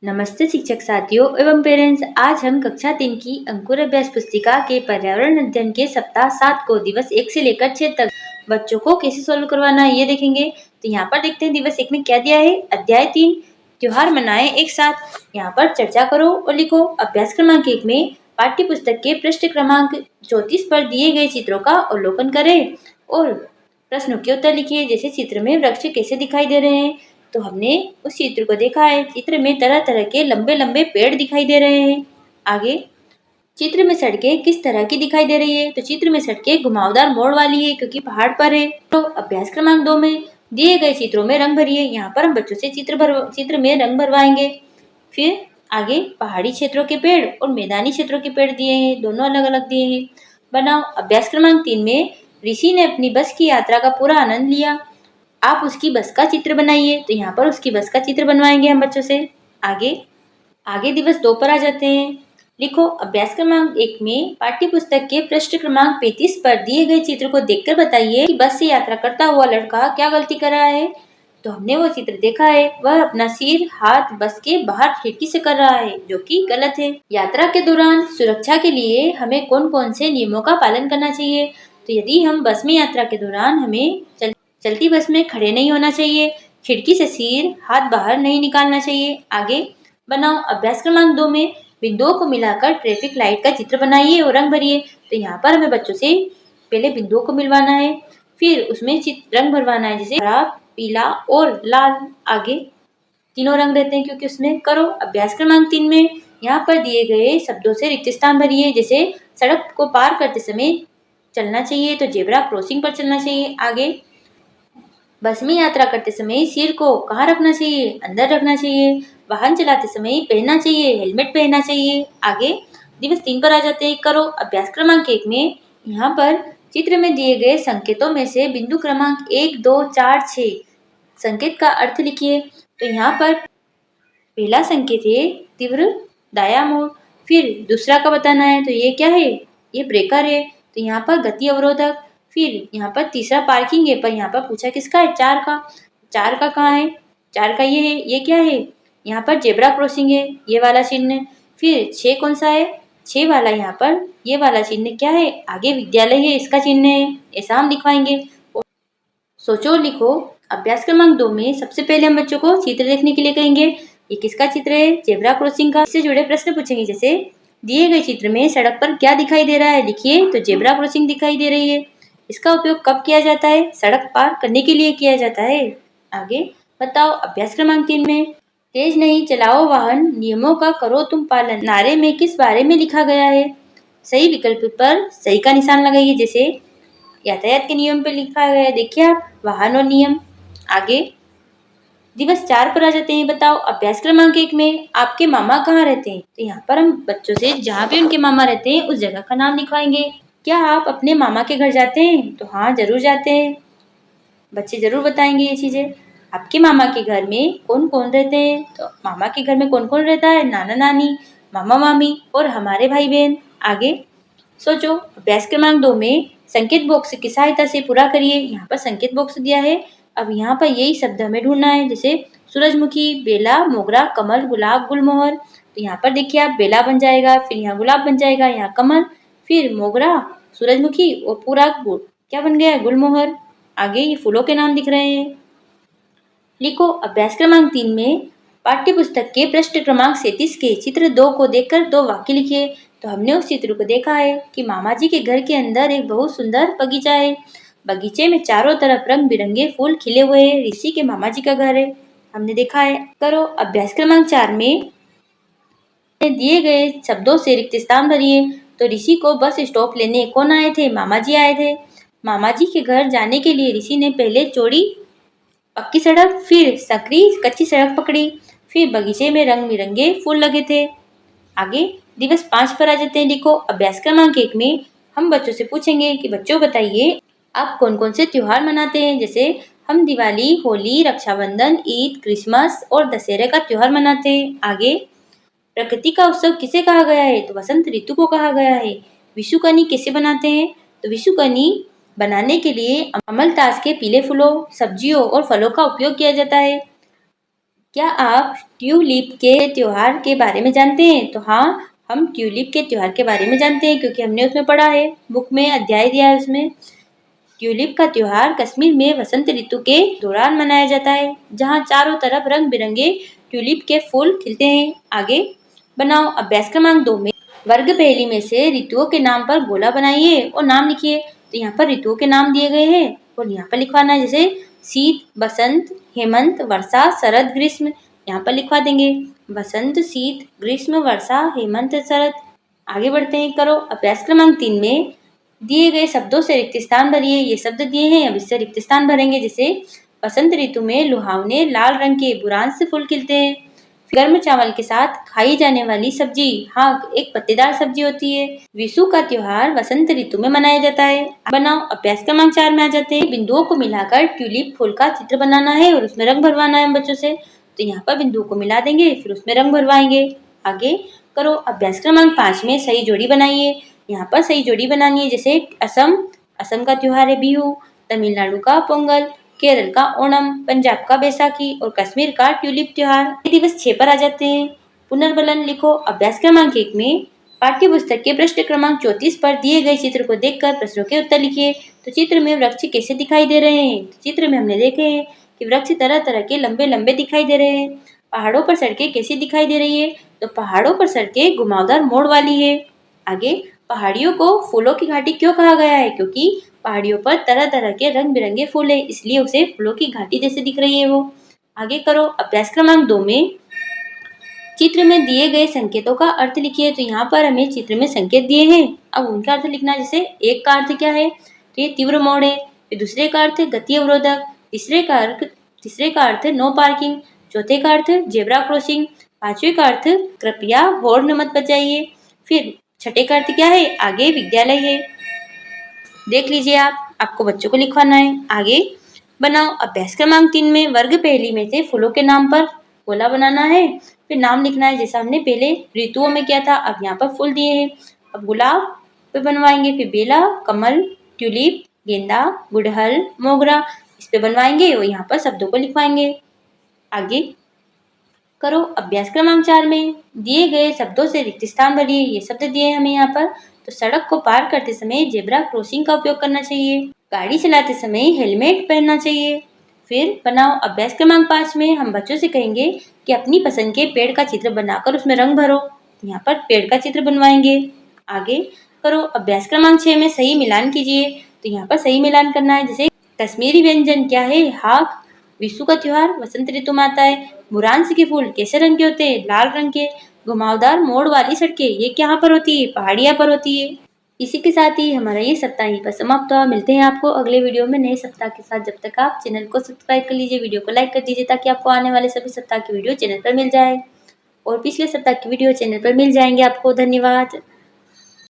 नमस्ते शिक्षक साथियों एवं पेरेंट्स। आज हम कक्षा 3 की अंकुर अभ्यास पुस्तिका के पर्यावरण अध्ययन के सप्ताह 7 को दिवस 1 से लेकर 6 तक बच्चों को कैसे सोल्व करवाना है ये देखेंगे। तो यहाँ पर देखते हैं दिवस 1 में क्या दिया है। अध्याय 3 त्योहार मनाएं एक साथ। यहाँ पर चर्चा करो और लिखो। अभ्यास क्रमांक 1 में पाठ्य पुस्तक के पृष्ठ क्रमांक 34 पर दिए गए चित्रों का अवलोकन करें और प्रश्नों के उत्तर लिखिए। जैसे चित्र में वृक्ष कैसे दिखाई दे रहे हैं, तो हमने उस चित्र को देखा है। चित्र में तरह तरह के लंबे लंबे पेड़ दिखाई दे रहे हैं। आगे चित्र में सड़कें किस तरह की दिखाई दे रही है, तो चित्र में सड़कें घुमावदार मोड़ वाली है क्योंकि पहाड़ पर है। तो अभ्यास क्रमांक 2 में दिए गए चित्रों में रंग भरिए। यहाँ पर हम बच्चों से चित्र में रंग भरवाएंगे। फिर आगे पहाड़ी क्षेत्रों के पेड़ और मैदानी क्षेत्रों के पेड़ दिए हैं, दोनों अलग अलग दिए हैं। बनाओ। अभ्यास क्रमांक 3 में ऋषि ने अपनी बस की यात्रा का पूरा आनंद लिया। आप उसकी बस का चित्र बनाइए। तो यहाँ पर उसकी बस का चित्र बनवाएंगे हम बच्चों से। आगे दिवस 2 पर आ जाते हैं। लिखो। अभ्यास क्रमांक 1 में पाठ्य पुस्तक के पृष्ठ क्रमांक 35 पर दिए गए चित्र को देखकर बताइए कि बस से यात्रा करता हुआ लड़का क्या गलती कर रहा है। तो हमने वो चित्र देखा है, वह अपना सिर हाथ बस के बाहर खिड़की से कर रहा है, जो कि गलत है। यात्रा के दौरान सुरक्षा के लिए हमें कौन कौन से नियमों का पालन करना चाहिए। तो यदि हम बस में यात्रा के दौरान हमें चलती बस में खड़े नहीं होना चाहिए, खिड़की से सिर हाथ बाहर नहीं निकालना चाहिए। आगे बनाओ। अभ्यास क्रमांक 2 में बिंदुओं को मिलाकर ट्रैफिक लाइट का चित्र बनाइए और रंग भरिए। तो यहाँ पर हमें बच्चों से पहले बिंदुओं को मिलवाना है, फिर उसमें रंग भरवाना है, जैसे हरा पीला और लाल। आगे तीनों रंग रहते हैं क्योंकि उसमें। करो। अभ्यास क्रमांक 3 में यहाँ पर दिए गए शब्दों से रिक्त स्थान भरिए। जैसे सड़क को पार करते समय चलना चाहिए, तो जेब्रा क्रॉसिंग पर चलना चाहिए। आगे बस में यात्रा करते समय सिर को कहाँ रखना चाहिए, अंदर रखना चाहिए। वाहन चलाते समय पहनना चाहिए, हेलमेट पहनना चाहिए। आगे दिवस 3 पर आ जाते हैं। करो। अभ्यास क्रमांक 1 में यहाँ पर चित्र में दिए गए संकेतों में से बिंदु क्रमांक 1, 2, 4, 6 संकेत का अर्थ लिखिए। तो यहाँ पर पहला संकेत है तीव्र दाया मोड़। फिर दूसरा का बताना है, तो ये क्या है, ये ब्रेकर है। तो यहाँ पर गति अवरोधक। फिर यहाँ पर तीसरा पार्किंग है, पर यहाँ पर पूछा किसका है, 4 का। 4 का कहाँ है, 4 का ये है, ये क्या है, यहाँ पर जेब्रा क्रॉसिंग है, ये वाला चिन्ह। फिर 6 कौन सा है, 6 वाला यहाँ पर ये वाला चिन्ह क्या है, आगे विद्यालय है, इसका चिन्ह है। ऐसा हम लिखवाएंगे। सोचो और लिखो। अभ्यास क्रमांक 2 में सबसे पहले हम बच्चों को चित्र देखने के लिए कहेंगे। ये किसका चित्र है, जेब्रा क्रॉसिंग का। इससे जुड़े प्रश्न पूछेंगे, जैसे दिए गए चित्र में सड़क पर क्या दिखाई दे रहा है, लिखिए। तो जेब्रा क्रॉसिंग दिखाई दे रही है। इसका उपयोग कब किया जाता है, सड़क पार करने के लिए किया जाता है। आगे बताओ। अभ्यास क्रमांक 3 में तेज नहीं चलाओ वाहन, नियमों का करो तुम पालन नारे में किस बारे में लिखा गया है। सही विकल्प पर सही का निशान लगाइए। जैसे यातायात के नियम पे लिखा गया है, देखिए आप, वाहन और नियम। आगे दिवस 4 पर आ जाते हैं। बताओ। अभ्यास क्रमांक 1 में आपके मामा कहाँ रहते हैं। तो यहाँ पर हम बच्चों से जहाँ भी उनके मामा रहते हैं उस जगह का नाम लिखवाएंगे। क्या आप अपने मामा के घर जाते हैं, तो हाँ जरूर जाते हैं। बच्चे जरूर बताएंगे ये चीजें। आपके मामा के घर में कौन कौन रहते हैं, तो मामा के घर में कौन कौन रहता है, नाना नानी, मामा मामी और हमारे भाई बहन। आगे सोचो। अभ्यास क्रमांक 2 में संकेत बॉक्स की सहायता से पूरा करिए। यहाँ पर संकेत बॉक्स दिया है, अब यहाँ पर यही शब्द हमें ढूंढना है, जैसे सूरजमुखी, बेला, मोगरा, कमल, गुलाब, गुलमोहर। तो यहाँ पर देखिए आप, बेला बन जाएगा, फिर यहाँ गुलाब बन जाएगा, यहाँ कमल, फिर मोगरा, सूरजमुखी और पूरा क्या बन गया, गुलमोहर। आगे ये फूलों के नाम दिख रहे हैं। लिखो। अभ्यास क्रमांक 3 में पाठ्य पुस्तक के पृष्ठ क्रमांक 37 के चित्र 2 को देखकर 2 वाक्य लिखिए। तो हमने उस चित्र को देखा है कि मामा जी के घर के अंदर एक बहुत सुंदर बगीचा है। बगीचे में चारों तरफ रंग बिरंगे फूल खिले हुए हैं। ऋषि के मामा जी का घर है, हमने देखा है। करो। अभ्यास क्रमांक 4 में दिए गए शब्दों से रिक्त स्थान भरिए। तो ऋषि को बस स्टॉप लेने कौन आए थे, मामा जी आए थे। मामा जी के घर जाने के लिए ऋषि ने पहले चौड़ी पक्की सड़क, फिर सकरी कच्ची सड़क पकड़ी, फिर बगीचे में रंग बिरंगे फूल लगे थे। आगे दिवस 5 पर आ जाते हैं। लिखो। अभ्यास क्रमांक 1 में हम बच्चों से पूछेंगे कि बच्चों बताइए आप कौन कौन से त्योहार मनाते हैं। जैसे हम दिवाली, होली, रक्षाबंधन, ईद, क्रिसमस और दशहरे का त्योहार मनाते हैं। आगे प्रकृति का उत्सव किसे कहा गया है, तो वसंत ऋतु को कहा गया है। विषुकर्णी कैसे बनाते हैं, तो विषुकर्णी बनाने के लिए अमलतास के पीले फूलों, सब्जियों और फलों का उपयोग किया जाता है। क्या आप ट्यूलिप के त्योहार के बारे में जानते हैं? तो हाँ, हम ट्यूलिप के त्योहार के बारे में जानते हैं क्योंकि हमने उसमें पढ़ा है, बुक में अध्याय दिया है उसमें। ट्यूलिप का त्योहार कश्मीर में वसंत ऋतु के दौरान मनाया जाता है, जहाँ चारों तरफ रंग बिरंगे ट्यूलिप के फूल खिलते हैं। आगे बनाओ अभ्यास क्रमांक 2 में वर्ग पहेली में से ऋतुओं के नाम पर गोला बनाइए और नाम लिखिए। तो यहाँ पर ऋतुओं के नाम दिए गए हैं और यहाँ पर लिखवाना है, जैसे शीत, बसंत, हेमंत, वर्षा, शरद, ग्रीष्म। यहाँ पर लिखवा देंगे बसंत, शीत, ग्रीष्म, वर्षा, हेमंत, शरद। आगे बढ़ते हैं, करो अभ्यास क्रमांक 3 में दिए गए शब्दों से रिक्त स्थान भरिए। ये शब्द दिए हैं, अब इससे रिक्त स्थान भरेंगे। जैसे बसंत ऋतु में लुहावने लाल रंग के बुरांश से फूल खिलते हैं। गर्म चावल के साथ खाई जाने वाली सब्जी हाँ एक पत्तेदार सब्जी होती है। विशु का त्योहार वसंत ऋतु में मनाया जाता है। बनाओ अभ्यास क्रमांक 4 में आ जाते हैं। बिंदुओं को मिलाकर ट्यूलिप फूल का चित्र बनाना है और उसमें रंग भरवाना है बच्चों से। तो यहाँ पर बिंदुओं को मिला देंगे, फिर उसमें रंग भरवाएंगे। आगे करो अभ्यास क्रमांक 5 में सही जोड़ी बनाइए। यहाँ पर सही जोड़ी बनानी है, जैसे असम का त्योहार है बिहू, तमिलनाडु का पोंगल, केरल का ओणम, पंजाब का बैसाखी और कश्मीर का ट्यूलिप त्योहार। दिवस 6 पर आ जाते हैं। पुनर्बलन लिखो अभ्यास क्रमांक 1 में पाठ्य पुस्तक के पृष्ठ क्रमांक 34 पर दिए गए चित्र को देखकर प्रश्नों के उत्तर लिखिए। तो चित्र में वृक्ष कैसे दिखाई दे रहे हैं? तो चित्र में हमने देखे हैं कि वृक्ष तरह तरह के लंबे लंबे दिखाई दे रहे हैं। पहाड़ों पर सड़कें कैसी दिखाई दे रही है? तो पहाड़ों पर सड़कें घुमावदार मोड़ वाली है। आगे पहाड़ियों को फूलों की घाटी क्यों कहा गया है? क्योंकि पहाड़ियों पर तरह तरह के रंग बिरंगे फूल है, इसलिए उसे फूलों की घाटी जैसे दिख रही है वो। आगे करो अभ्यास क्रमांक 2 में चित्र में दिए गए संकेतों का अर्थ लिखिए। तो यहाँ पर हमें चित्र में संकेत दिए हैं, अब उनका अर्थ लिखना है। जैसे एक का अर्थ क्या है? तो ये तीव्र मोड़ है। फिर दूसरे का अर्थ गति अवरोधक, तीसरे का अर्थ नो पार्किंग, चौथे का अर्थ जेब्रा क्रॉसिंग, पांचवे का अर्थ कृपया हॉर्न मत बजाइए, फिर छठे का अर्थ क्या है? आगे विद्यालय है। देख लीजिए आपको बच्चों को लिखवाना है। आगे बनाओ अभ्यास क्रमांक 3 में वर्ग पहेली में से फूलों के नाम पर गोला बनाना है, फिर नाम लिखना है। जैसा हमने पहले ऋतुओं में किया था, अब यहाँ पर फूल दिए हैं। अब गुलाब पे बनवाएंगे, फिर बेला, कमल, ट्यूलिप, गेंदा, गुड़हल, मोगरा इस पे बनवाएंगे और यहाँ पर शब्दों को लिखवाएंगे। आगे करो अभ्यास क्रमांक 4 में दिए गए शब्दों से रिक्त स्थान भरिए। ये शब्द दिए हैं हमें यहाँ पर। तो सड़क को पार करते समय जेब्रा क्रॉसिंग का उपयोग करना चाहिए, गाड़ी चलाते समय हेलमेट पहनना चाहिए। फिर बनाओ अभ्यास क्रमांक 5 में हम बच्चों से कहेंगे कि अपनी पसंद के पेड़ का चित्र बनाकर उसमें रंग भरो। यहाँ पर पेड़ का चित्र बनवाएंगे। आगे करो अभ्यास क्रमांक 6 में सही मिलान कीजिए। तो यहाँ पर सही मिलान करना है, जैसे कश्मीरी व्यंजन क्या है? हाक। विशु का त्योहार वसंत ऋतु में आता है। बुरांश के फूल कैसे रंग के होते हैं? लाल रंग के। घुमावदार मोड़ वाली सड़कें ये कहाँ पर होती है? पहाड़ियाँ पर होती है। इसी के साथ ही हमारा ये सप्ताह यहीं पर समाप्त हुआ। मिलते हैं आपको अगले वीडियो में नए सप्ताह के साथ। जब तक आप चैनल को सब्सक्राइब कर लीजिए, वीडियो को लाइक कर दीजिए ताकि आपको आने वाले सभी सप्ताह की वीडियो चैनल पर मिल जाए और पिछले सप्ताह की वीडियो चैनल पर मिल जाएंगे आपको। धन्यवाद।